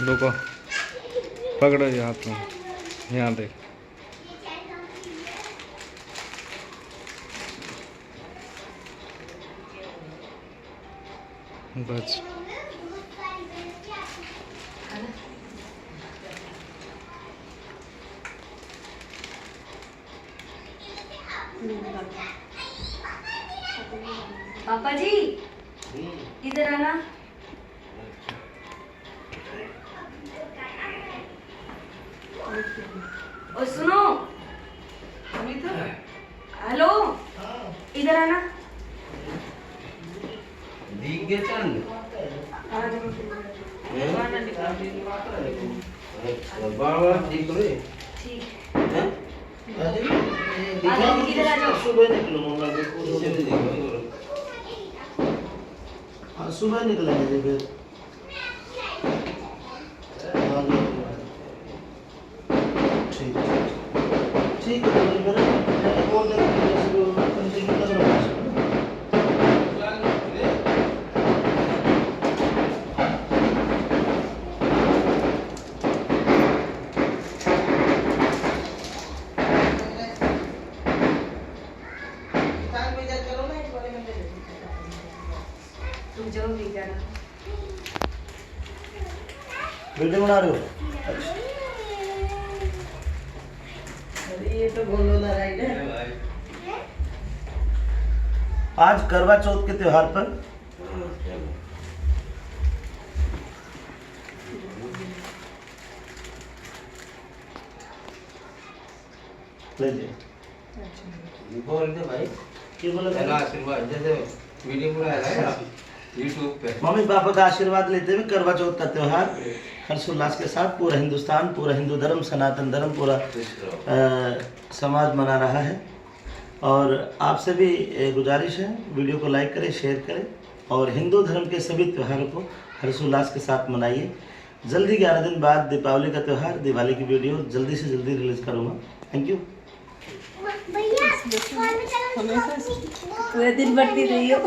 रुको, पकड़ो ये हाथ में, यहाँ देख। बस पापा जी इधर आना। और सुनो, हेलो, इधर आना। सुबह निकलेंगे फिर। ठीक ठीक है, वीडियो बना रहे हो? अच्छा, ये तो गोंडोला राइड है। आज करवा चौथ के त्योहार पर बोल दे भाई, आशीर्वाद जैसे वीडियो बनाया यूट्यूब पे। मम्मी पापा का आशीर्वाद लेते हुए करवा चौथ का त्योहार हर्षोल्लास के साथ पूरा हिंदुस्तान, पूरा हिंदू धर्म, सनातन धर्म, पूरा समाज मना रहा है। और आपसे भी गुजारिश है, वीडियो को लाइक करें, शेयर करें और हिंदू धर्म के सभी त्योहारों को हर्षोल्लास के साथ मनाइए। जल्दी 11 दिन बाद दीपावली का त्यौहार, दिवाली की वीडियो जल्दी से जल्दी रिलीज करूँगा। Thank you. पूरे दिन बढ़ती रही हो।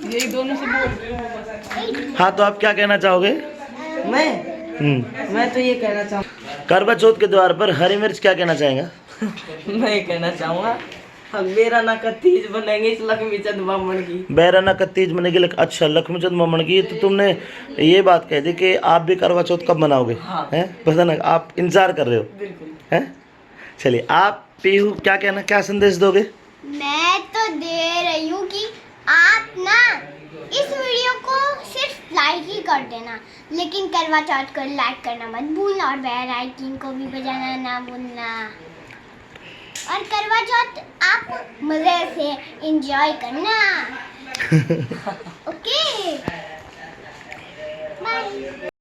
यही दोनों से बोल। हाँ, तो आप क्या कहना चाहोगे? मैं तो ये कहना चाहूँ, करवा चौथ के द्वार पर हरी मिर्च क्या कहना चाहेगा? मैं ये कहना चाहूँगा, हम बेरा ना का तीज बनेंगे इस लक्ष्मी चंद बामण की। बैराना का तीज बनेगी। अच्छा, लक्ष्मी चंद मामन की। तो तुमने ये बात कह दी कि आप भी करवा चौथ कब मनाओगे? हाँ। हैं, पता ना, आप इंतजार कर रहे हो? बिल्कुल। हैं, चलिए, आप पीहू क्या कहना, क्या संदेश दोगे? मैं तो दे रही हूँ कि आप ना इस वीडियो को सिर्फ लाइक ही कर देना, लेकिन करवा चौथ को लाइक करना मत भूलना और बेल आइकन को भी बजाना ना भूलना। और करवा चौथ आप मजे से एंजॉय करना। Okay, bye.